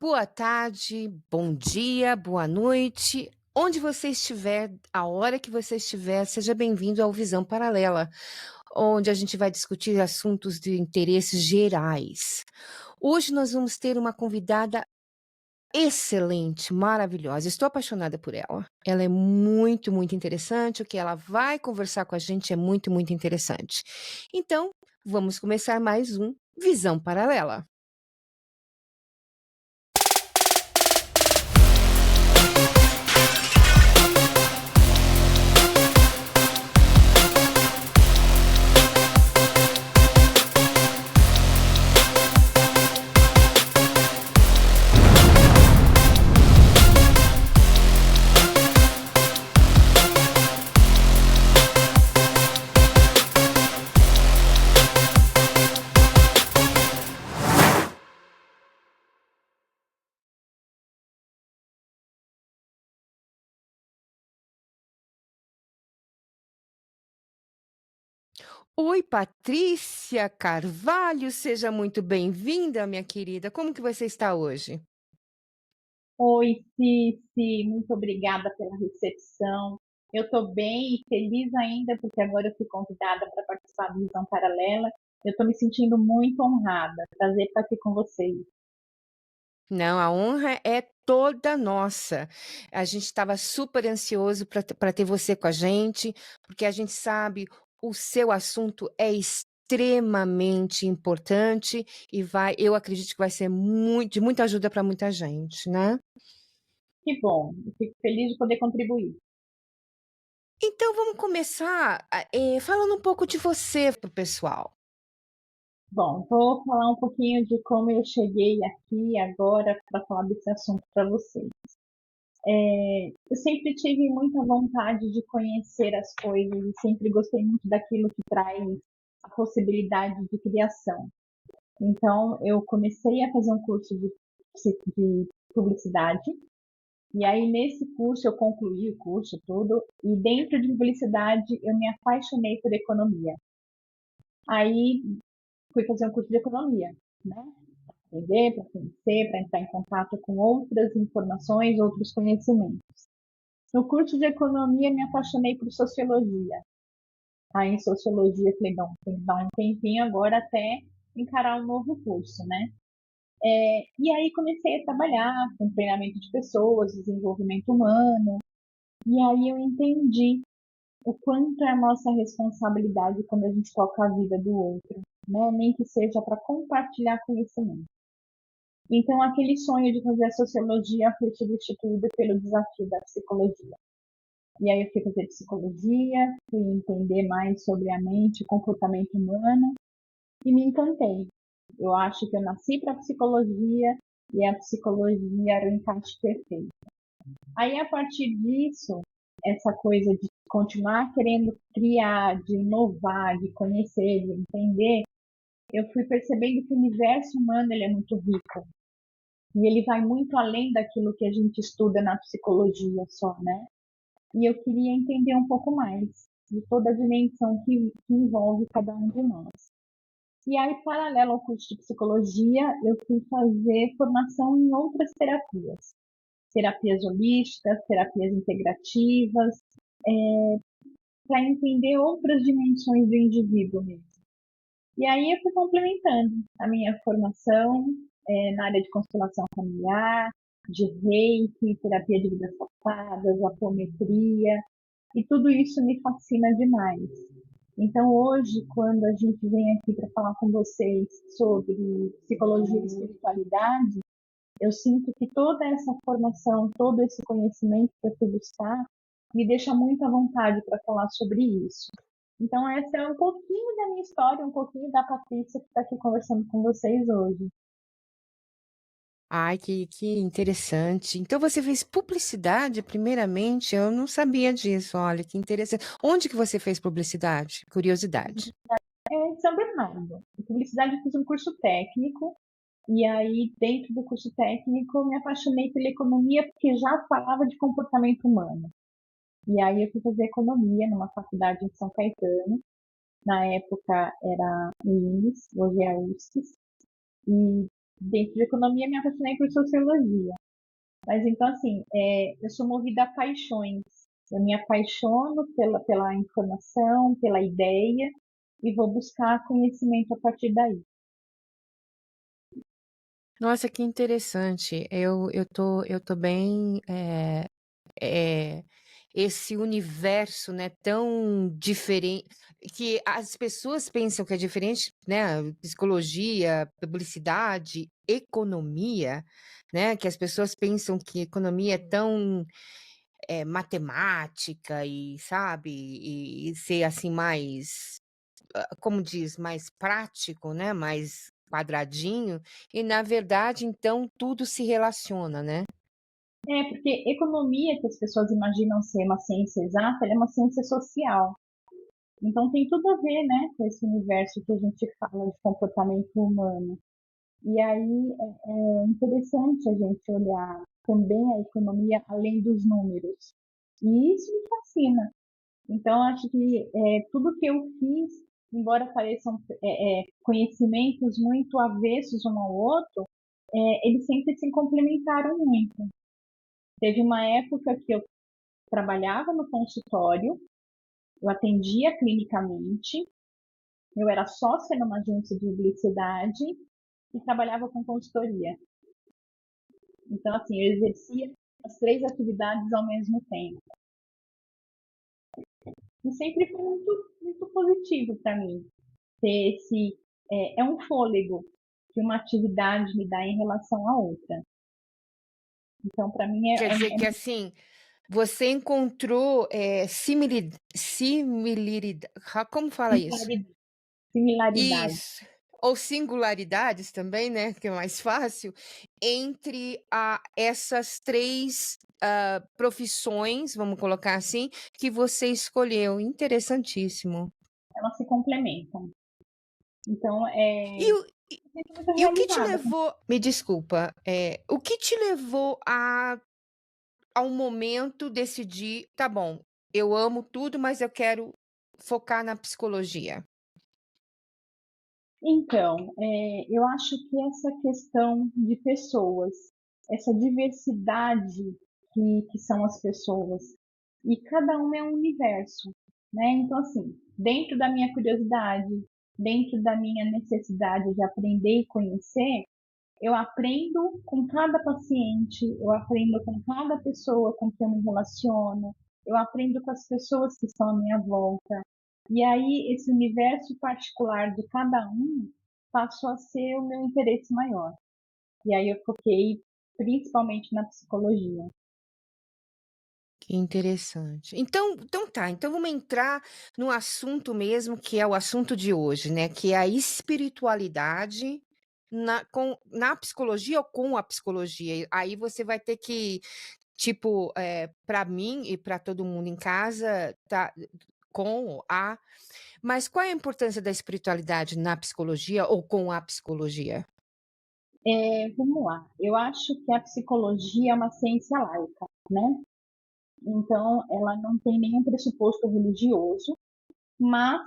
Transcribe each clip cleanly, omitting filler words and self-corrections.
Boa tarde, bom dia, boa noite. Onde você estiver, a hora que você estiver, seja bem-vindo ao Visão Paralela, onde a gente vai discutir assuntos de interesses gerais. Hoje nós vamos ter uma convidada excelente, maravilhosa. Estou apaixonada por ela. Ela é muito, muito interessante. O que ela vai conversar com a gente é muito, muito interessante. Então, vamos começar mais um Visão Paralela. Oi, Patrícia Carvalho, seja muito bem-vinda, minha querida. Como que você está hoje? Oi, Cici, muito obrigada pela recepção. Eu estou bem e feliz ainda porque agora eu fui convidada para participar do Visão Paralela. Eu estou me sentindo muito honrada. Prazer estar aqui com vocês. Não, a honra é toda nossa. A gente estava super ansioso para ter você com a gente, porque a gente sabe o seu assunto é extremamente importante e eu acredito que vai ser de muita ajuda para muita gente, né? Que bom, eu fico feliz de poder contribuir. Então vamos começar falando um pouco de você para o pessoal. Bom, vou falar um pouquinho de como eu cheguei aqui agora para falar desse assunto para vocês. Eu sempre tive muita vontade de conhecer as coisas e sempre gostei muito daquilo que traz a possibilidade de criação. Então, eu comecei a fazer um curso de publicidade, e aí nesse curso eu concluí o curso todo, e dentro de publicidade eu me apaixonei por economia. Aí fui fazer um curso de economia, né? Para aprender, para conhecer, para entrar em contato com outras informações, outros conhecimentos. No curso de economia me apaixonei por sociologia. Aí em sociologia eu falei, bom, tem que dar um tempinho agora até encarar um novo curso, né? E aí comecei a trabalhar com treinamento de pessoas, desenvolvimento humano, e aí eu entendi o quanto é a nossa responsabilidade quando a gente toca a vida do outro, né? Nem que seja para compartilhar conhecimento. Então, aquele sonho de fazer a sociologia foi substituído pelo desafio da psicologia. E aí eu fui fazer psicologia, fui entender mais sobre a mente, o comportamento humano, e me encantei. Eu acho que eu nasci para psicologia e a psicologia era o encaixe perfeito. Aí, a partir disso, essa coisa de continuar querendo criar, de inovar, de conhecer, de entender, eu fui percebendo que o universo humano ele é muito rico. E ele vai muito além daquilo que a gente estuda na psicologia só, né? E eu queria entender um pouco mais de toda a dimensão que envolve cada um de nós. E aí, paralelo ao curso de psicologia, eu fui fazer formação em outras terapias. Terapias holísticas, terapias integrativas, para entender outras dimensões do indivíduo mesmo. E aí eu fui complementando a minha formação na área de constelação familiar, de reiki, terapia de vidas passadas, apometria, e tudo isso me fascina demais. Então, hoje, quando a gente vem aqui para falar com vocês sobre psicologia e espiritualidade, eu sinto que toda essa formação, todo esse conhecimento que eu fui buscar, me deixa muito à vontade para falar sobre isso. Então, essa é um pouquinho da minha história, um pouquinho da Patrícia que está aqui conversando com vocês hoje. Ai, que interessante. Então você fez publicidade primeiramente? Eu não sabia disso, olha, que interessante. Onde que você fez publicidade? Curiosidade. Em São Bernardo. Em publicidade, eu fiz um curso técnico, e aí, dentro do curso técnico, eu me apaixonei pela economia, porque já falava de comportamento humano. E aí, eu fui fazer economia numa faculdade em São Caetano. Na época era o INES, hoje é a UFSC. dentro de economia, me apaixonei por sociologia. Mas então, assim, eu sou movida a paixões. Eu me apaixono pela informação, pela ideia, e vou buscar conhecimento a partir daí. Nossa, que interessante. Eu tô bem, eh, esse universo, né, tão diferente, que as pessoas pensam que é diferente, né, psicologia, publicidade, economia, né, que as pessoas pensam que economia é tão, matemática e, sabe, e ser, assim, mais, como diz, mais prático, né, mais quadradinho, e na verdade, então, tudo se relaciona, né? Porque economia, que as pessoas imaginam ser uma ciência exata, ela é uma ciência social. Então tem tudo a ver, né, com esse universo que a gente fala de comportamento humano. E aí é interessante a gente olhar também a economia além dos números. E isso me fascina. Então acho que tudo que eu fiz, embora pareçam conhecimentos muito avessos um ao outro, eles sempre se complementaram muito. Teve uma época que eu trabalhava no consultório, eu atendia clinicamente, eu era sócia numa agência de publicidade e trabalhava com consultoria. Então, assim, eu exercia as três atividades ao mesmo tempo. E sempre foi muito, muito positivo para mim ter esse. É um fôlego que uma atividade me dá em relação à outra. Então, para mim, Quer dizer que, assim, você encontrou, como fala isso? similaridade. Isso. Ou singularidades também, né, que é mais fácil, entre essas 3 profissões, vamos colocar assim, que você escolheu. Interessantíssimo. Elas se complementam. Então, E o eu me sinto muito e o que te realizada. levou, me desculpa, o que te levou ao momento decidir: "Tá bom, eu amo tudo, mas eu quero focar na psicologia"? Então, eu acho que essa questão de pessoas, essa diversidade que são as pessoas, e cada uma é um universo, né? Então, assim, dentro da minha curiosidade, dentro da minha necessidade de aprender e conhecer, eu aprendo com cada paciente, eu aprendo com cada pessoa com quem eu me relaciono, eu aprendo com as pessoas que estão à minha volta. E aí, esse universo particular de cada um passou a ser o meu interesse maior. E aí, eu foquei principalmente na psicologia. Que interessante. Então tá, então vamos entrar no assunto mesmo, que é o assunto de hoje, né, que é a espiritualidade na psicologia ou com a psicologia. E aí você vai ter que, tipo, pra mim e para todo mundo em casa, tá com a mas qual é a importância da espiritualidade na psicologia ou com a psicologia? Vamos lá. Eu acho que a psicologia é uma ciência laica, né? Então, ela não tem nenhum pressuposto religioso, mas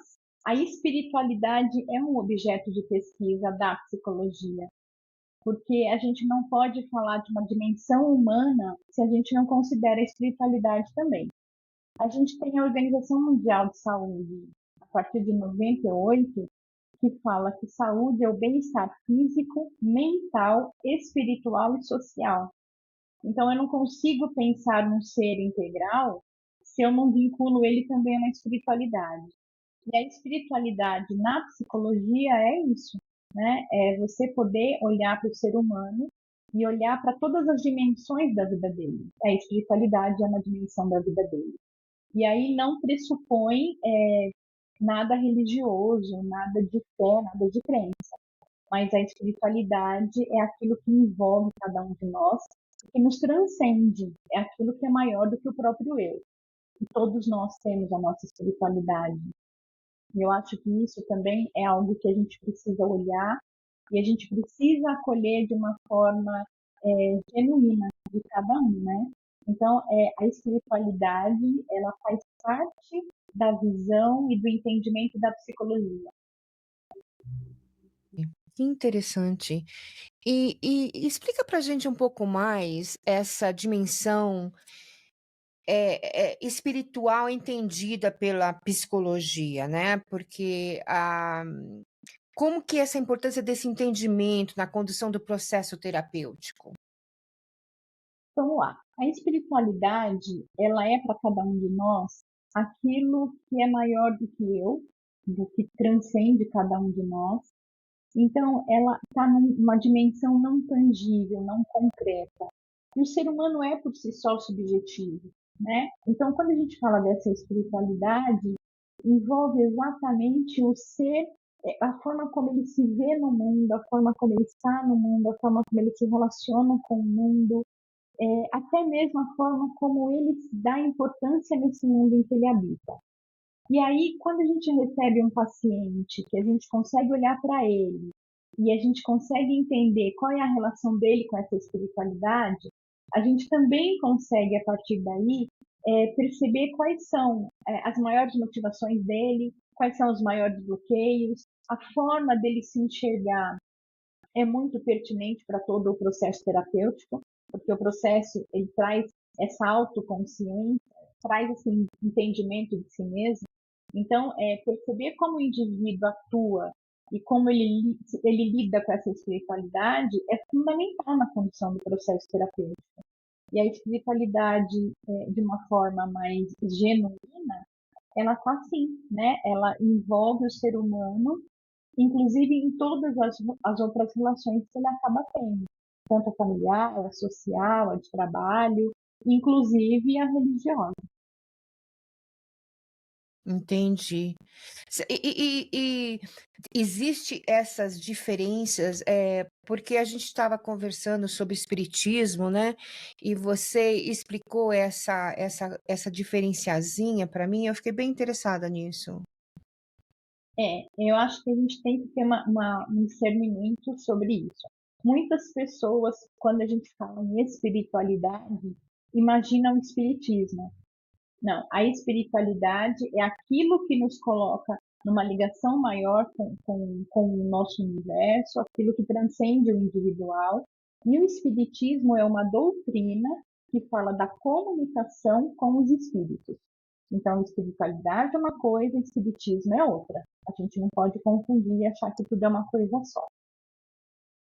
a espiritualidade é um objeto de pesquisa da psicologia, porque a gente não pode falar de uma dimensão humana se a gente não considera a espiritualidade também. A gente tem a Organização Mundial de Saúde, a partir de 98, que fala que saúde é o bem-estar físico, mental, espiritual e social. Então, eu não consigo pensar num ser integral se eu não vinculo ele também a uma espiritualidade. E a espiritualidade na psicologia é isso, né? É você poder olhar para o ser humano e olhar para todas as dimensões da vida dele. A espiritualidade é uma dimensão da vida dele. E aí não pressupõe nada religioso, nada de fé, nada de crença. Mas a espiritualidade é aquilo que envolve cada um de nós, que nos transcende, é aquilo que é maior do que o próprio eu. E todos nós temos a nossa espiritualidade. E eu acho que isso também é algo que a gente precisa olhar e a gente precisa acolher de uma forma genuína de cada um, né? Então, a espiritualidade, ela faz parte da visão e do entendimento da psicologia. Que interessante. E explica pra gente um pouco mais essa dimensão, espiritual entendida pela psicologia, né, porque como que essa importância desse entendimento na condução do processo terapêutico? Vamos lá. A espiritualidade, ela é para cada um de nós aquilo que é maior do que eu, do que transcende cada um de nós. Então, ela está numa dimensão não tangível, não concreta. E o ser humano é por si só subjetivo, né? Então, quando a gente fala dessa espiritualidade, envolve exatamente o ser, a forma como ele se vê no mundo, a forma como ele está no mundo, a forma como ele se relaciona com o mundo, até mesmo a forma como ele dá importância nesse mundo em que ele habita. E aí, quando a gente recebe um paciente, que a gente consegue olhar para ele e a gente consegue entender qual é a relação dele com essa espiritualidade, a gente também consegue, a partir daí, perceber quais são as maiores motivações dele, quais são os maiores bloqueios, a forma dele se enxergar é muito pertinente para todo o processo terapêutico, porque o processo ele traz essa autoconsciência, traz esse entendimento de si mesmo. Então, perceber como o indivíduo atua e como ele lida com essa espiritualidade é fundamental na condução do processo terapêutico. E a espiritualidade, de uma forma mais genuína, ela está assim, né? Ela envolve o ser humano, inclusive em todas as outras relações que ele acaba tendo, tanto a familiar, a social, a de trabalho, inclusive a religiosa. Entendi. E existe essas diferenças, porque a gente estava conversando sobre espiritismo, né, e você explicou essa diferenciazinha para mim, eu fiquei bem interessada nisso. Eu acho que a gente tem que ter um discernimento sobre isso. Muitas pessoas, quando a gente fala em espiritualidade, imaginam o espiritismo. Não, a espiritualidade é aquilo que nos coloca numa ligação maior com o nosso universo, aquilo que transcende o individual. E o espiritismo é uma doutrina que fala da comunicação com os espíritos. Então, espiritualidade é uma coisa, espiritismo é outra. A gente não pode confundir e achar que tudo é uma coisa só.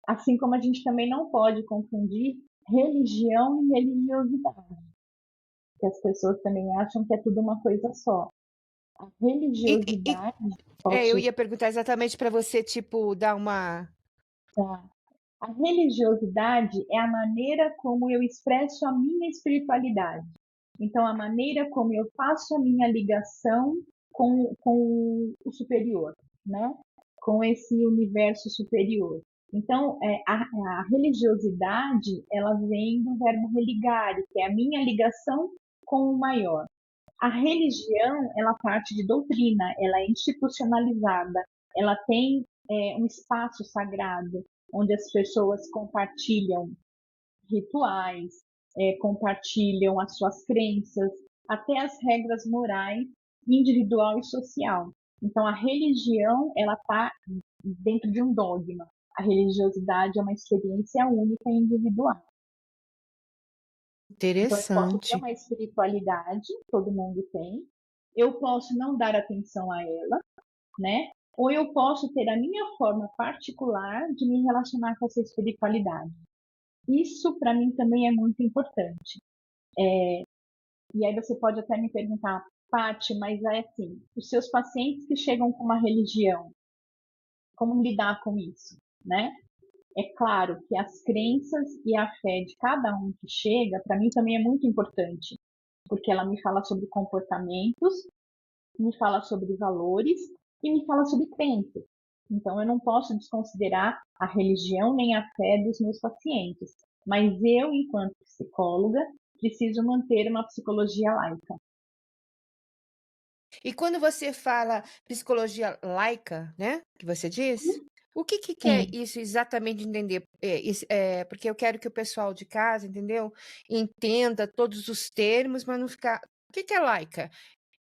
Assim como a gente também não pode confundir religião e religiosidade, que as pessoas também acham que é tudo uma coisa só. A E e e religiosidade, eu posso ia perguntar exatamente para você, tipo, dar uma citar, a religiosidade é a maneira como eu expresso a minha espiritualidade. Então, a maneira como eu faço a minha ligação com o superior, né? Com esse universo superior. Então, a religiosidade, ela vem do verbo religare, que é a minha ligação com o maior. A religião, ela parte de doutrina, ela é institucionalizada, ela tem um espaço sagrado, onde as pessoas compartilham rituais, compartilham as suas crenças, até as regras morais, individual e social. Então, a religião, ela está dentro de um dogma. A religiosidade é uma experiência única e individual. Então, eu posso ter interessante. uma espiritualidade, todo mundo tem, eu posso não dar atenção a ela, né? Ou eu posso ter a minha forma particular de me relacionar com essa espiritualidade. Isso, para mim, também é muito importante. E aí você pode até me perguntar, Paty, mas é assim, os seus pacientes que chegam com uma religião, como lidar com isso, né? É claro que as crenças e a fé de cada um que chega, para mim também é muito importante, porque ela me fala sobre comportamentos, me fala sobre valores e me fala sobre crenças. Então, eu não posso desconsiderar a religião nem a fé dos meus pacientes, mas eu, enquanto psicóloga, preciso manter uma psicologia laica. E quando você fala psicologia laica, né, que você diz, o que quer Sim, isso exatamente entender? Porque eu quero que o pessoal de casa, entendeu, entenda todos os termos, mas não ficar o que é laica?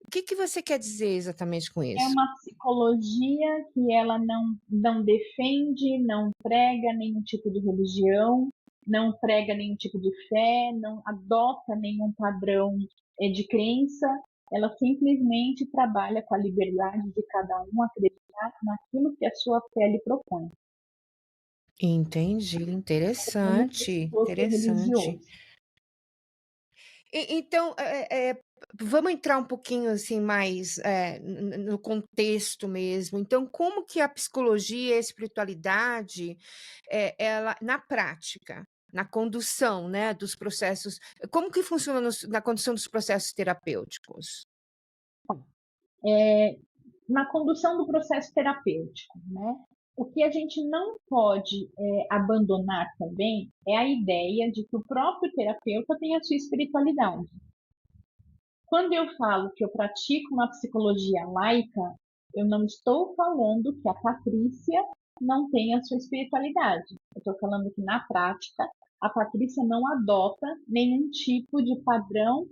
O que que você quer dizer exatamente com É isso? uma psicologia que ela não defende, não prega nenhum tipo de religião, não prega nenhum tipo de fé, não adota nenhum padrão de crença. Ela simplesmente trabalha com a liberdade de cada um acreditar naquilo que a sua fé lhe propõe, Entendi, nenhum interessante, pressuposto interessante. religioso. Então, vamos entrar um pouquinho, assim, mais, no contexto mesmo. Então, como que a psicologia e a espiritualidade, ela na prática, na condução, né, dos processos como que funciona na condução dos processos terapêuticos? É, na condução do processo terapêutico, né? O que a gente não pode abandonar também é a ideia de que o próprio terapeuta tem a sua espiritualidade. Quando eu falo que eu pratico uma psicologia laica, eu não estou falando que a Patrícia não tem a sua espiritualidade. Eu estou falando que, na prática, a Patrícia não adota nenhum tipo de padrão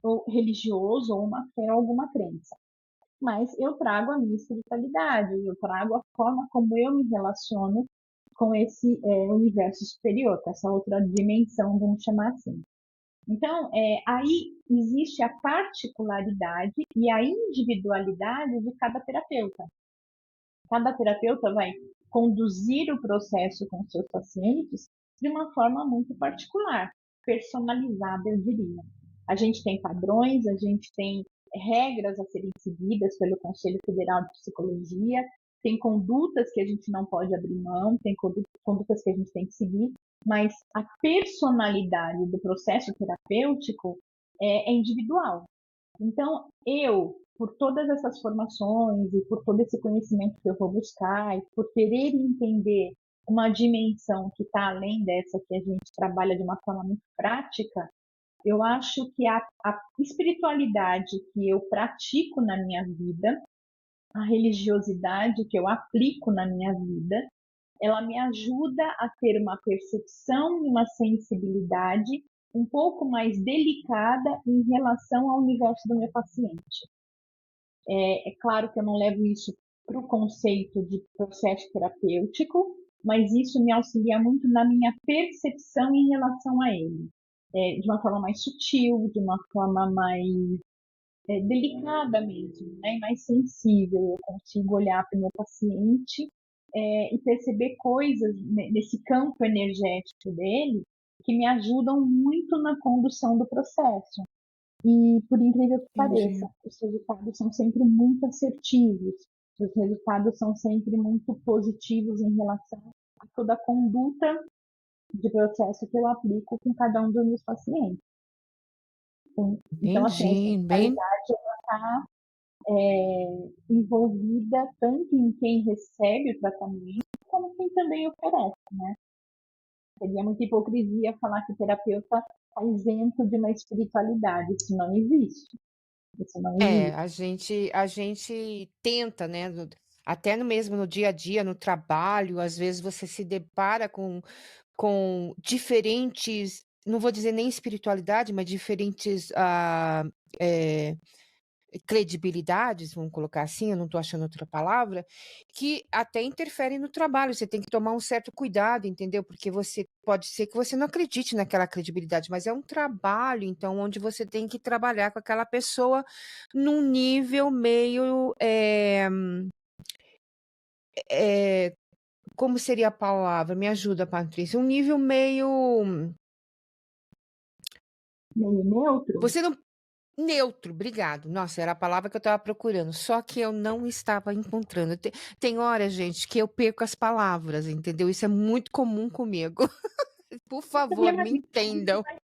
ou religioso ou uma fé ou alguma crença. Mas eu trago a minha espiritualidade, eu trago a forma como eu me relaciono com esse universo superior, com essa outra dimensão, vamos chamar assim. Então, aí existe a particularidade e a individualidade de cada terapeuta. Cada terapeuta vai conduzir o processo com seus pacientes de uma forma muito particular, personalizada, eu diria. A gente tem padrões, a gente tem regras a serem seguidas pelo Conselho Federal de Psicologia, tem condutas que a gente não pode abrir mão, tem condutas que a gente tem que seguir, mas a personalidade do processo terapêutico é individual. Então, eu, por todas essas formações e por todo esse conhecimento que eu vou buscar e por querer entender uma dimensão que está além dessa que a gente trabalha de uma forma muito prática, eu acho que a espiritualidade que eu pratico na minha vida, a religiosidade que eu aplico na minha vida, ela me ajuda a ter uma percepção e uma sensibilidade um pouco mais delicada em relação ao universo do meu paciente. É claro que eu não levo isso para o conceito de processo terapêutico, mas isso me auxilia muito na minha percepção em relação a ele. De uma forma mais sutil, de uma forma mais delicada mesmo, né? E mais sensível. Eu consigo olhar para o meu paciente e perceber coisas nesse campo energético dele que me ajudam muito na condução do processo. E, por incrível que pareça, Entendi, os resultados são sempre muito assertivos, os resultados são sempre muito positivos em relação a toda a conduta de processo que eu aplico com cada um dos meus pacientes. Então, assim, a entendi, bem espiritualidade está envolvida tanto em quem recebe o tratamento, como quem também oferece, né? Seria muita hipocrisia falar que o terapeuta está isento de uma espiritualidade. Isso não existe. Isso não existe. a gente tenta, né, até no mesmo no dia a dia, no trabalho, às vezes você se depara com diferentes, não vou dizer nem espiritualidade, mas diferentes, eh credibilidades, vamos colocar assim, eu não estou achando outra palavra, que até interferem no trabalho, você tem que tomar um certo cuidado, entendeu, porque você pode ser que você não acredite naquela credibilidade, mas é um trabalho, então, onde você tem que trabalhar com aquela pessoa num nível meio, eh, como seria a palavra? Me ajuda, Patrícia. Um nível meio Meio neutro. você não neutro, obrigado. Nossa, era a palavra que eu estava procurando, só que eu não estava encontrando. Tem hora, gente, que eu perco as palavras, entendeu? Isso é muito comum comigo. Por Não tem favor, problema me nenhum. A gente entendam. vai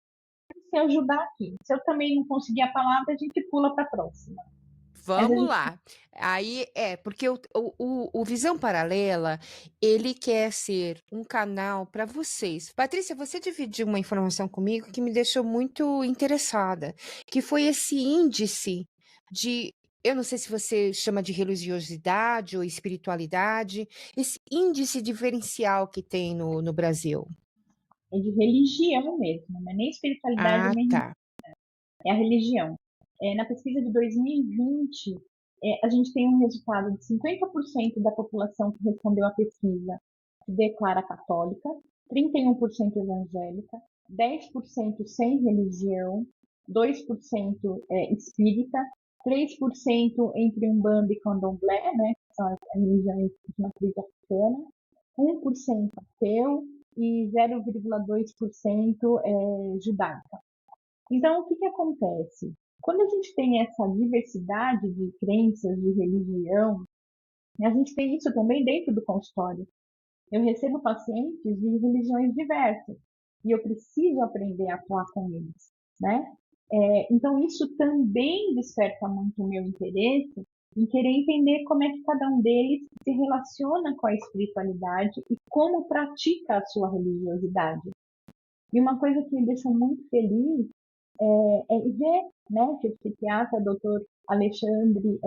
se ajudar aqui. Se eu também não conseguir a palavra, a gente pula para a próxima. Mas a Vamos gente lá. Aí porque o Visão Paralela, ele quer ser um canal para vocês. Patrícia, você dividiu uma informação comigo que me deixou muito interessada, que foi esse índice de, eu não sei se você chama de religiosidade ou espiritualidade, esse índice diferencial que tem no Brasil. é de religião mesmo, não é nem espiritualidade, Ah, nem tá. é a religião. Na pesquisa de 2020, a gente tem um resultado de 50% da população que respondeu à pesquisa se declara católica, 31% evangélica, 10% sem religião, 2% espírita, 3% entre Umbanda e Candomblé, né, que são as religiões de matriz africana, 1% ateu e 0,2% judaica. Então, o que acontece? Quando a gente tem essa diversidade de crenças, de religião, a gente tem isso também dentro do consultório. Eu recebo pacientes de religiões diversas e eu preciso aprender a atuar com eles, né? Então, isso também desperta muito o meu interesse em querer entender como é que cada um deles se relaciona com a espiritualidade e como pratica a sua religiosidade. E uma coisa que me deixa muito feliz ver, né, que o psiquiatra Dr. Alexandre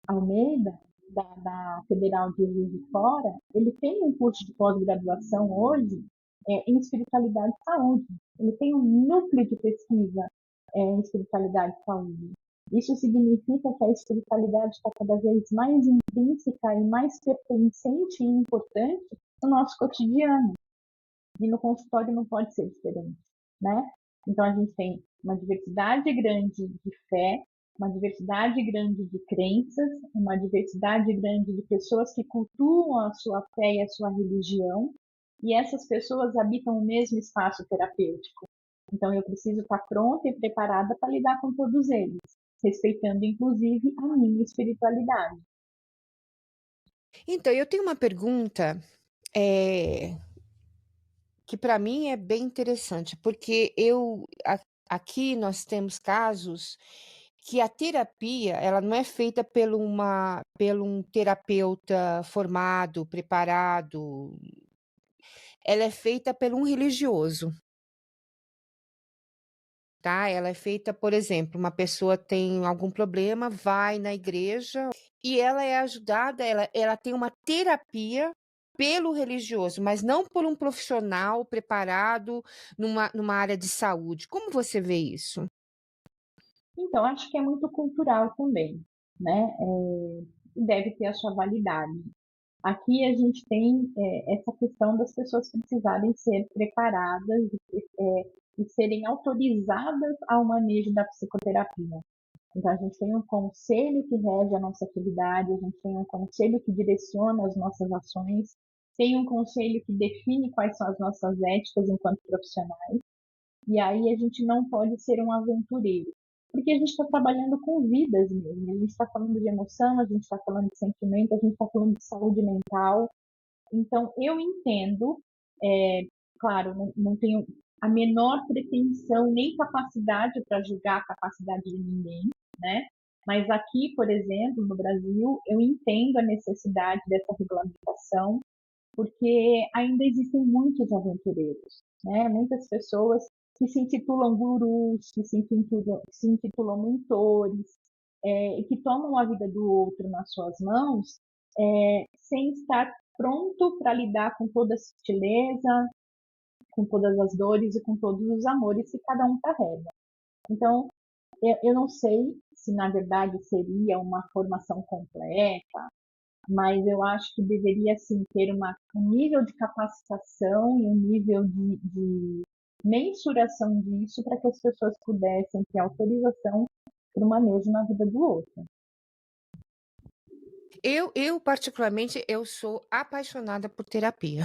Almeida, da Federal de Juiz de Fora, ele tem um curso de pós-graduação hoje em espiritualidade e saúde. Ele tem um núcleo de pesquisa em espiritualidade e saúde. Isso significa que a espiritualidade está cada vez mais intrínseca e mais pertencente e importante no nosso cotidiano. E no consultório não pode ser diferente, né? Então a gente tem uma diversidade grande de fé, uma diversidade grande de crenças, uma diversidade grande de pessoas que cultuam a sua fé e a sua religião, e essas pessoas habitam o mesmo espaço terapêutico. Então eu preciso estar pronta e preparada para lidar com todos eles, respeitando inclusive a minha espiritualidade. Então, eu tenho uma pergunta, eh, que para mim é bem interessante, porque aqui nós temos casos que a terapia, ela não é feita pelo um terapeuta formado, preparado, ela é feita por um religioso, tá? Ela é feita, por exemplo, uma pessoa tem algum problema, vai na igreja e ela é ajudada, ela tem uma terapia pelo religioso, mas não por um profissional preparado numa área de saúde. Como você vê isso? Então, acho que é muito cultural também, né? Deve ter a sua validade. Aqui a gente tem essa questão das pessoas precisarem ser preparadas e serem autorizadas ao manejo da psicoterapia. Então, a gente tem um conselho que rege a nossa atividade, a gente tem um conselho que direciona as nossas ações, tem um conselho que define quais são as nossas éticas enquanto profissionais, e aí a gente não pode ser um aventureiro, porque a gente está trabalhando com vidas mesmo, a gente está falando de emoção, a gente está falando de sentimento, a gente está falando de saúde mental. Então, eu entendo, claro, não tenho a menor pretensão nem capacidade para julgar a capacidade de ninguém, né? Mas aqui, por exemplo, no Brasil, eu entendo a necessidade dessa regulamentação, porque ainda existem muitos aventureiros, né? Muitas pessoas que se intitulam gurus, se intitulam mentores, e que tomam a vida do outro nas suas mãos, sem estar pronto para lidar com toda a sutileza, com todas as dores e com todos os amores que cada um carrega. Então, eu não sei se na verdade seria uma formação completa, mas eu acho que deveria sim ter um nível de capacitação e um nível de mensuração disso para que as pessoas pudessem ter autorização para o manejo na vida do outro. Eu particularmente, eu sou apaixonada por terapia.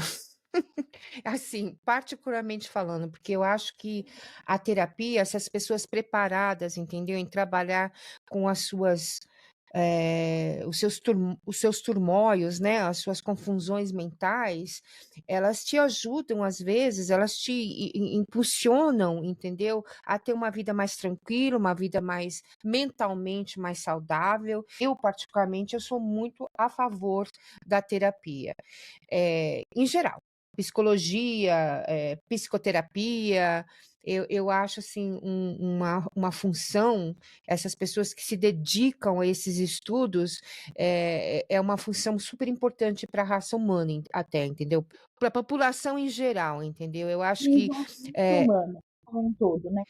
Assim, particularmente falando, porque eu acho que a terapia, essas pessoas preparadas, entendeu, em trabalhar com os seus turmóios, né, as suas confusões mentais, elas te ajudam às vezes, elas te impulsionam, entendeu, a ter uma vida mais tranquila, uma vida mais mentalmente mais saudável. Eu particularmente, eu sou muito a favor da terapia, em geral. Psicologia, psicoterapia, eu acho assim uma função, essas pessoas que se dedicam a esses estudos, é uma função super importante para a raça humana, até, entendeu? Para a população em geral, entendeu? Eu acho que Desenvolvimento é, humano como um todo, né?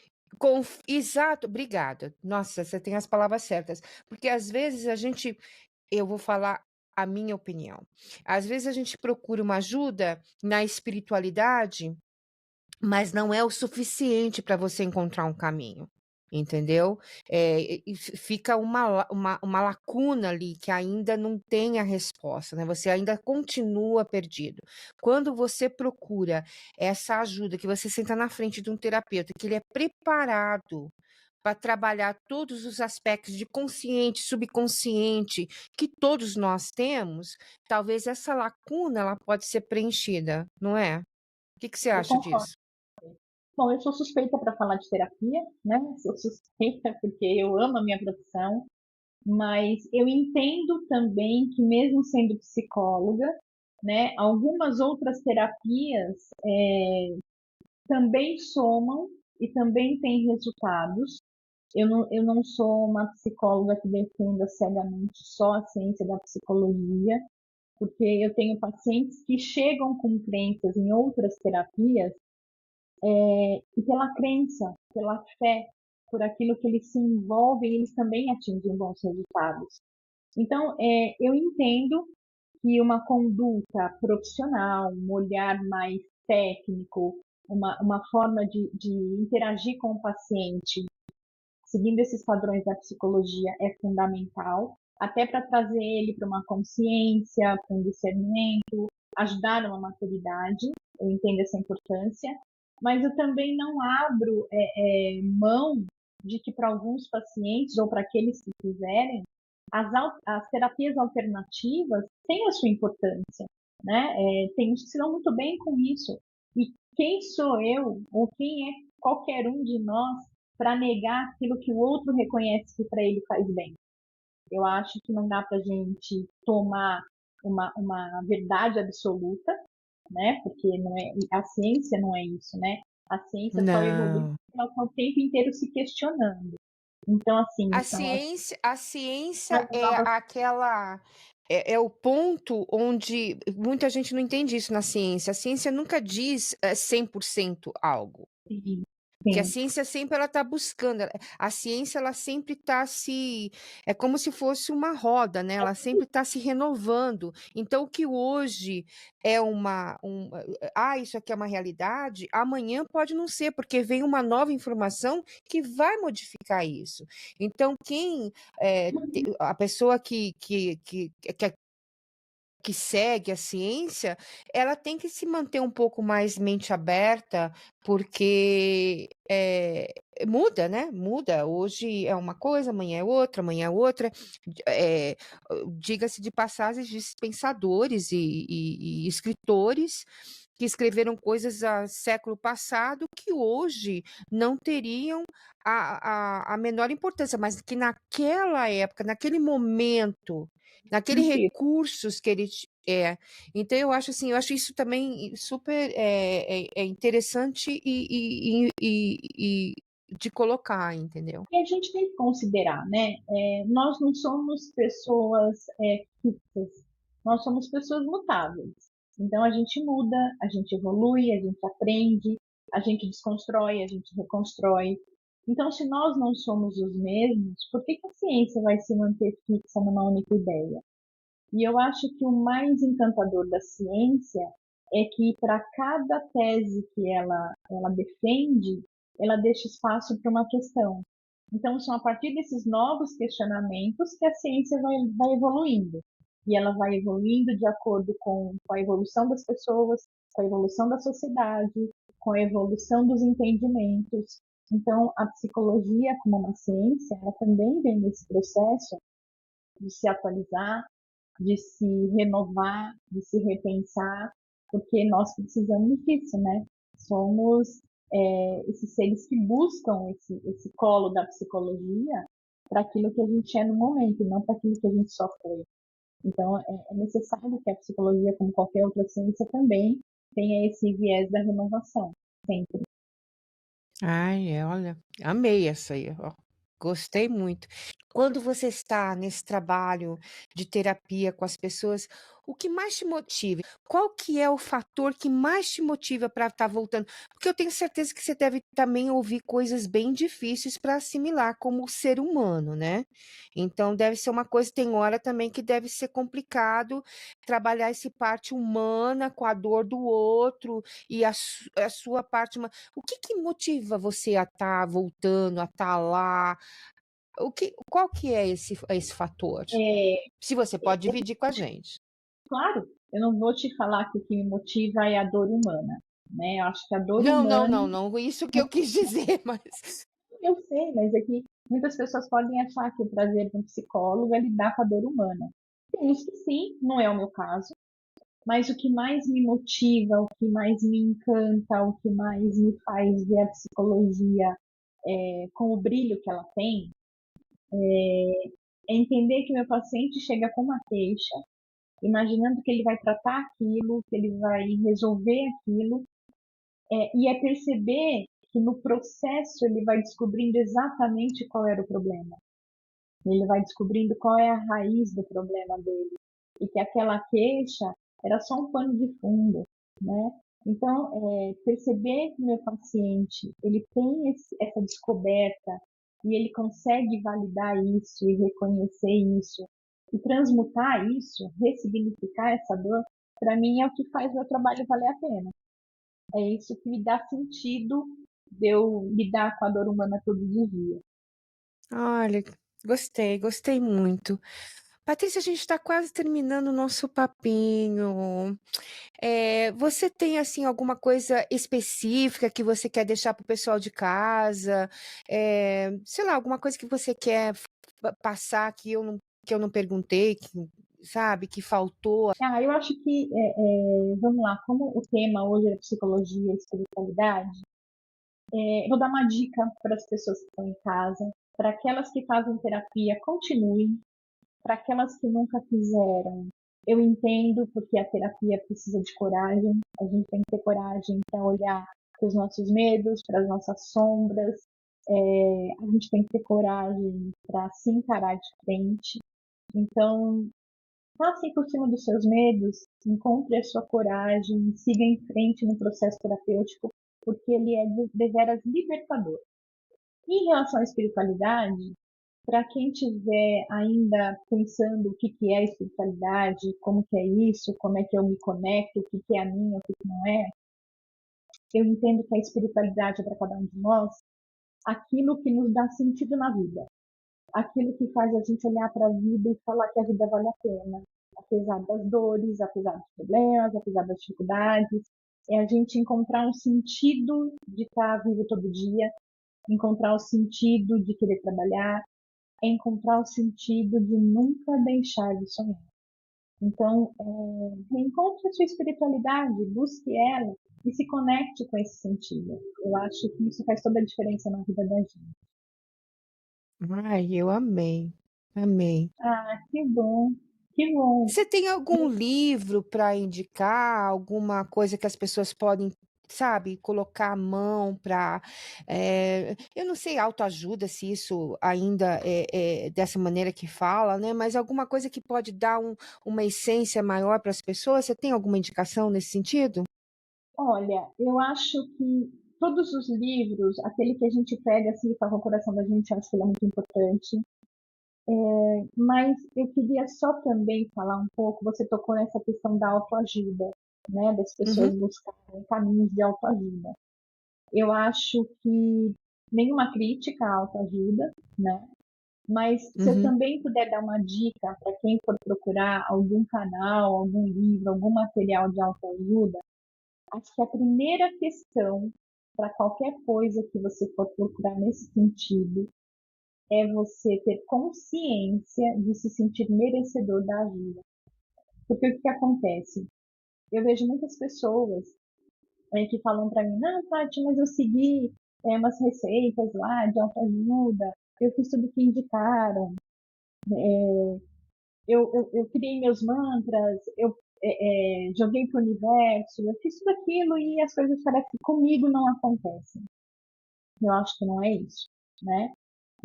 Exato, obrigada. Nossa, você tem as palavras certas. Porque às vezes eu vou falar a minha opinião. Às vezes a gente procura uma ajuda na espiritualidade, mas não é o suficiente para você encontrar um caminho, entendeu? E fica uma lacuna ali que ainda não tem a resposta, né? Você ainda continua perdido. Quando você procura essa ajuda, que você senta na frente de um terapeuta, que ele é preparado para trabalhar todos os aspectos de consciente, subconsciente, que todos nós temos, talvez essa lacuna ela pode ser preenchida, não é? O que que você Eu acha concordo. disso? Bom, eu sou suspeita para falar de terapia, né? Sou suspeita porque eu amo a minha profissão, mas eu entendo também que mesmo sendo psicóloga, né, algumas outras terapias também somam e também têm resultados. Eu não sou uma psicóloga que defenda cegamente só a ciência da psicologia, porque eu tenho pacientes que chegam com crenças em outras terapias e pela crença, pela fé, por aquilo que eles se envolvem, eles também atingem bons resultados. Então, eu entendo que uma conduta profissional, um olhar mais técnico, uma forma de interagir com o paciente, seguindo esses padrões da psicologia, é fundamental, até para trazer ele para uma consciência, para um discernimento, ajudar numa maturidade. Eu entendo essa importância, mas eu também não abro mão de que para alguns pacientes ou para aqueles que quiserem, as terapias alternativas têm a sua importância, né? Tem uns que se dão muito bem com isso. E quem sou eu, ou quem é qualquer um de nós, para negar aquilo que o outro reconhece que para ele faz bem? Eu acho que não dá para a gente tomar uma verdade absoluta, né? Porque não é, a ciência não é isso, né? A ciência só evolui Não. porque ela está o tempo inteiro se questionando. Então, assim, A as ciência é novas aquela é o ponto onde muita gente não entende isso na ciência. A ciência nunca diz, 100% algo. sim, Que a sim, ciência sempre ela está buscando, a ciência ela sempre está é como se fosse uma roda, né? Ela sempre está se renovando. Então, o que hoje é isso aqui é uma realidade, amanhã pode não ser, porque vem uma nova informação que vai modificar isso. Então, a pessoa que segue a ciência, ela tem que se manter um pouco mais mente aberta, porque muda, né? Muda. Hoje é uma coisa, amanhã é outra, amanhã é outra. Eh, Diga-se de passagem, existem pensadores e escritores que escreveram coisas a século passado que hoje não teriam a menor importância, mas que naquela época, naquele momento, naquele sentido. recursos que ele então eu acho assim, eu acho isso também super interessante e de colocar, entendeu? E a gente tem que considerar, né? Nós não somos pessoas fixas, nós somos pessoas mutáveis. Então a gente muda, a gente evolui, a gente aprende, a gente desconstrói, a gente reconstrói. Então, se nós não somos os mesmos, por que a ciência vai se manter fixa numa única ideia? E eu acho que o mais encantador da ciência é que para cada tese que ela defende, ela deixa espaço para uma questão. Então, são a partir desses novos questionamentos que a ciência vai evoluindo. E ela vai evoluindo de acordo com a evolução das pessoas, com a evolução da sociedade, com a evolução dos entendimentos. Então, a psicologia, como uma ciência, ela também vem nesse processo de se atualizar, de se renovar, de se repensar, porque nós precisamos disso, né? Somos esses seres que buscam esse colo da psicologia para aquilo que a gente é no momento, não para aquilo que a gente só foi. Então, é necessário que a psicologia, como qualquer outra ciência, também tenha esse viés da renovação, sempre. Ai, olha, amei essa aí, ó. Gostei muito. Quando você está nesse trabalho de terapia com as pessoas, O que mais te motiva? Qual que é o fator que mais te motiva para estar voltando? Porque eu tenho certeza que você deve também ouvir coisas bem difíceis para assimilar como ser humano, né? Então deve ser uma coisa, tem hora também que deve ser complicado trabalhar essa parte humana com a dor do outro e a sua parte humana. O que que motiva você a estar voltando, a estar lá? Qual que é esse fator? É, Se você pode dividir com a gente. claro, eu não vou te falar que o que me motiva é a dor humana, né? Eu acho que a dor Não, não, humana, não, não, isso que eu quis dizer, mas eu sei, mas é que muitas pessoas podem achar que o prazer de um psicólogo é lidar com a dor humana. Tem isso que sim, não é o meu caso, mas o que mais me motiva, o que mais me encanta, o que mais me faz ver a psicologia com o brilho que ela tem, é entender que o meu paciente chega com uma queixa, imaginando que ele vai tratar aquilo, que ele vai resolver aquilo, e é perceber que no processo ele vai descobrindo exatamente qual era o problema. Ele vai descobrindo qual é a raiz do problema dele. E que aquela queixa era só um pano de fundo, né? Então, perceber que meu paciente ele tem essa descoberta e ele consegue validar isso e reconhecer isso e transmutar isso, ressignificar essa dor, para mim é o que faz meu trabalho valer a pena. É isso que me dá sentido de eu lidar com a dor humana todos os dias. olha, gostei, gostei muito. Patrícia, a gente está quase terminando o nosso papinho. Você tem, assim, alguma coisa específica que você quer deixar para o pessoal de casa? Sei lá, alguma coisa que você quer passar que eu não perguntei, sabe, que faltou? Eu acho que, vamos lá, como o tema hoje é psicologia e espiritualidade, vou dar uma dica para as pessoas que estão em casa, para aquelas que fazem terapia, continuem, para aquelas que nunca fizeram, eu entendo porque a terapia precisa de coragem, a gente tem que ter coragem para olhar para os nossos medos, para as nossas sombras, a gente tem que ter coragem para se encarar de frente. Então, passe por cima dos seus medos, encontre a sua coragem, siga em frente no processo terapêutico, porque ele é deveras libertador. Em relação à espiritualidade, para quem estiver ainda pensando o que é espiritualidade, como que é isso, como é que eu me conecto, o que é a minha, o que não é, eu entendo que a espiritualidade é para cada um de nós aquilo que nos dá sentido na vida, aquilo que faz a gente olhar para a vida e falar que a vida vale a pena, apesar das dores, apesar dos problemas, apesar das dificuldades, é a gente encontrar um sentido de estar vivo todo dia, encontrar o sentido de querer trabalhar, é encontrar o sentido de nunca deixar de sonhar. Então, reencontre a sua espiritualidade, busque ela e se conecte com esse sentido. Eu acho que isso faz toda a diferença na vida da gente. Ai, eu amei, amei. Ah, que bom, que bom. Você tem algum livro para indicar, alguma coisa que as pessoas podem, sabe, colocar a mão para, eu não sei, autoajuda, se isso ainda é dessa maneira que fala, né? Mas alguma coisa que pode dar uma essência maior para as pessoas. Você tem alguma indicação nesse sentido? Olha, eu acho que todos os livros, aquele que a gente pega assim e toca o coração da gente, eu acho que ele é muito importante. Mas eu queria só também falar um pouco, você tocou nessa questão da autoajuda, né, das pessoas Uhum, buscarem caminhos de autoajuda. Eu acho que nenhuma crítica à autoajuda, né? Mas se eu uhum. também puder dar uma dica para quem for procurar algum canal, algum livro, algum material de autoajuda, acho que a primeira questão para qualquer coisa que você for procurar nesse sentido é você ter consciência de se sentir merecedor da ajuda. Porque o que acontece? Eu vejo muitas pessoas que falam para mim, não, Tati, mas eu segui umas receitas lá de autoajuda, eu fiz tudo que indicaram, eu criei meus mantras, eu joguei para o universo, eu fiz tudo aquilo e as coisas parecem que comigo não acontecem. Eu acho que não é isso, né?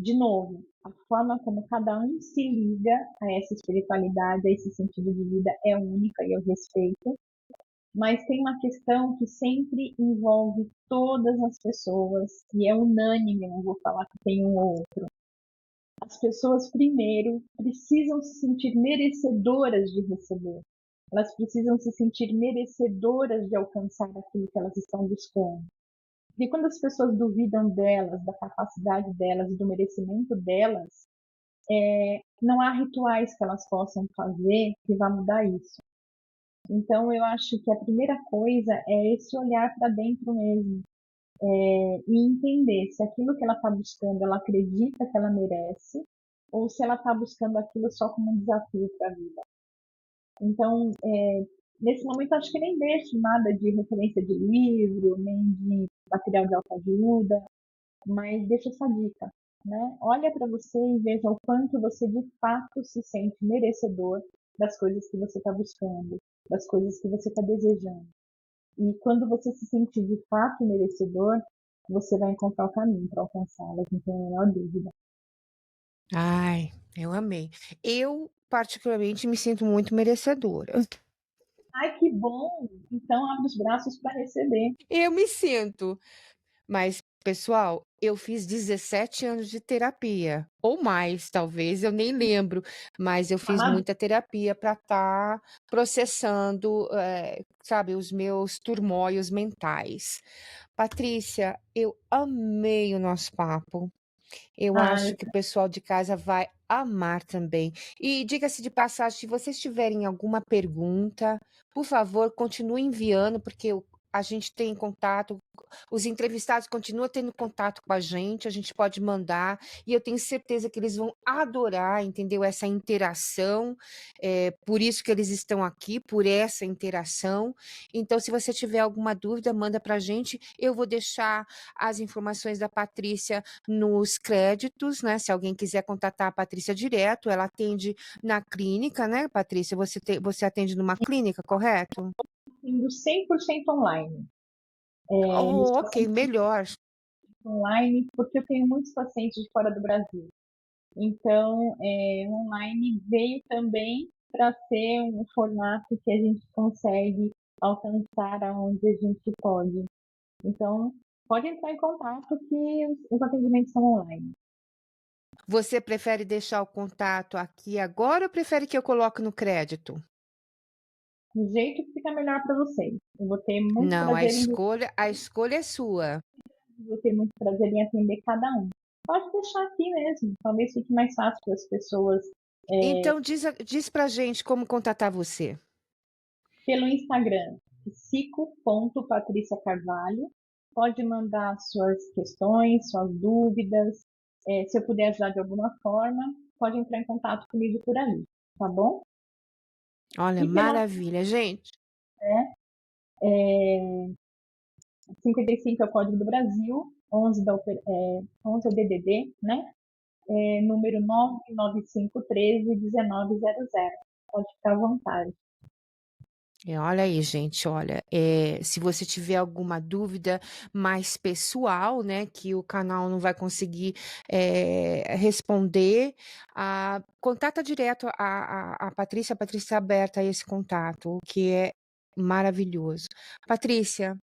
de novo, a forma como cada um se liga a essa espiritualidade, a esse sentido de vida é única e eu respeito, mas tem uma questão que sempre envolve todas as pessoas e é unânime, não vou falar que tem um ou outro. As pessoas, primeiro, precisam se sentir merecedoras de receber. Elas precisam se sentir merecedoras de alcançar aquilo que elas estão buscando. E quando as pessoas duvidam delas, da capacidade delas e do merecimento delas, não há rituais que elas possam fazer que vá mudar isso. Então, eu acho que a primeira coisa é esse olhar para dentro mesmo, e entender se aquilo que ela está buscando, ela acredita que ela merece, ou se ela está buscando aquilo só como um desafio para a vida. Então, nesse momento, acho que nem deixo nada de referência de livro, nem de material de autoajuda, mas deixa essa dica, né? Olha para você e veja o quanto você de fato se sente merecedor das coisas que você está buscando, das coisas que você está desejando. E quando você se sentir de fato merecedor, você vai encontrar o caminho para alcançá-las, não tem a menor dúvida. Ai, eu amei. Eu, particularmente, me sinto muito merecedora. Ai, que bom! Então abre os braços para receber. Eu me sinto. Mas, pessoal, eu fiz 17 anos de terapia, ou mais, talvez, eu nem lembro, mas eu fiz Amado, muita terapia para estar processando, sabe, os meus turmóios mentais. Patrícia, eu amei o nosso papo. Eu ai, acho que o pessoal de casa vai amar também. E diga-se de passagem, se vocês tiverem alguma pergunta, por favor, continue enviando, porque a gente tem contato, os entrevistados continuam tendo contato com a gente pode mandar, e eu tenho certeza que eles vão adorar, entendeu? Essa interação, por isso que eles estão aqui, por essa interação. Então, se você tiver alguma dúvida, manda para a gente. Eu vou deixar as informações da Patrícia nos créditos, né? Se alguém quiser contatar a Patrícia direto, ela atende na clínica, né, Patrícia? Você atende numa clínica, correto? indo 100% online. Eu Oh, estou ok, melhor. online porque eu tenho muitos pacientes de fora do Brasil. Então, online veio também para ser um formato que a gente consegue alcançar aonde a gente pode. Então, pode entrar em contato que os atendimentos são online. Você prefere deixar o contato aqui agora ou prefere que eu coloque no crédito? Do jeito que fica melhor para vocês. Eu Não, a escolha é sua. vou ter muito prazer em atender cada um. Pode deixar aqui mesmo, talvez fique mais fácil para as pessoas Então diz pra gente como contatar você. pelo Instagram, psico.patriciacarvalho. Pode mandar suas questões, suas dúvidas. Se eu puder ajudar de alguma forma, pode entrar em contato comigo por ali, tá bom? Olha, E pelo maravilha, gente. né, é, 55 é o código do Brasil, 11 é o DDD, né? Número 99513-1900. Pode ficar à vontade. Olha aí, gente, olha, se você tiver alguma dúvida mais pessoal, né, que o canal não vai conseguir responder, contata direto a Patrícia. A Patrícia está aberta a esse contato, o que é maravilhoso. Patrícia,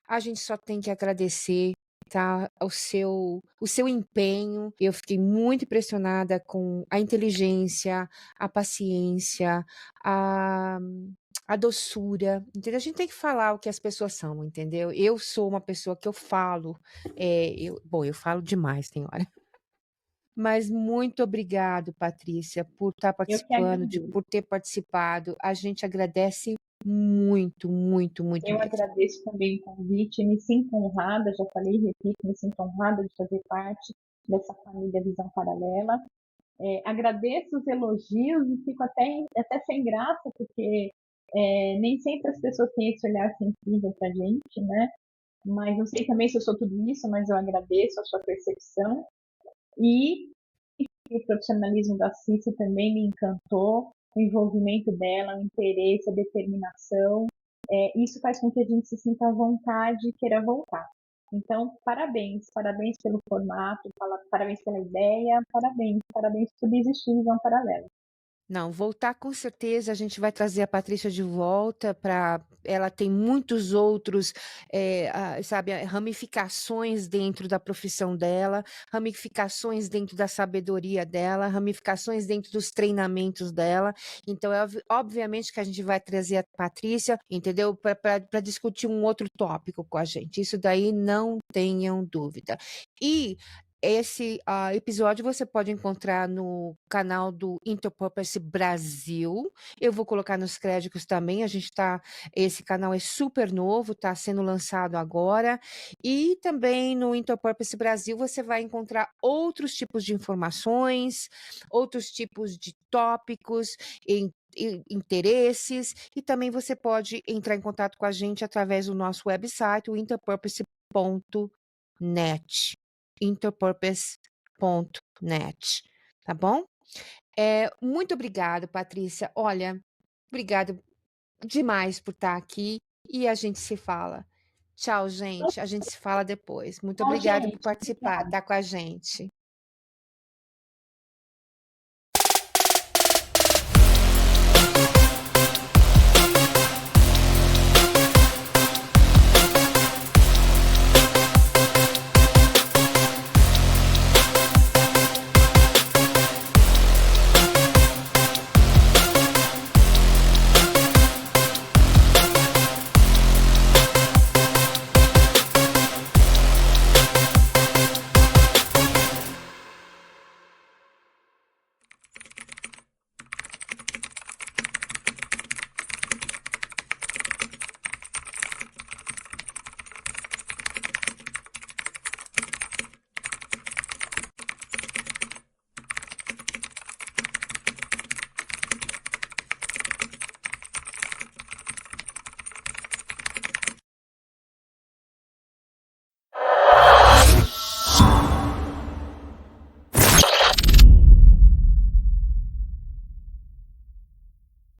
a gente só tem que agradecer, tá, o seu empenho. Eu fiquei muito impressionada com a inteligência, a paciência, a a doçura, entendeu? A gente tem que falar o que as pessoas são, entendeu? Eu sou uma pessoa que eu falo, eu falo demais, tem hora. Mas muito obrigado, Patrícia, por estar Eu que participando, agradeço. por ter participado. A gente agradece muito, muito, muito Eu mesmo. agradeço também o convite, me sinto honrada, já falei e repito, me sinto honrada de fazer parte dessa família Visão Paralela. Agradeço os elogios e fico até sem graça, porque nem sempre as pessoas têm esse olhar sensível para a gente, né? Mas não sei também se eu sou tudo isso, mas eu agradeço a sua percepção. E o profissionalismo da Cici também me encantou, o envolvimento dela, o interesse, a determinação. Isso faz com que a gente se sinta à vontade e queira voltar. Então, parabéns, parabéns pelo formato, parabéns pela ideia, parabéns, parabéns por existir Visão Paralela. Não, voltar com certeza, a gente vai trazer a Patrícia de volta para ela tem muitos outros, sabe, ramificações dentro da profissão dela, ramificações dentro da sabedoria dela, ramificações dentro dos treinamentos dela. Então, obviamente que a gente vai trazer a Patrícia, entendeu? Para discutir um outro tópico com a gente. Isso daí não tenham dúvida. E esse episódio você pode encontrar no canal do Interpurpose Brasil. Eu vou colocar nos créditos também. Esse canal é super novo, está sendo lançado agora. E também no Interpurpose Brasil você vai encontrar outros tipos de informações, outros tipos de tópicos, interesses. E também você pode entrar em contato com a gente através do nosso website, o interpurpose.net. interpurpose.net, tá bom? Muito obrigado, Patrícia. Olha, obrigado demais por estar aqui e a gente se fala. Tchau, gente. A gente se fala depois. Muito Tchau, obrigada por gente. participar, Obrigada. tá com a gente.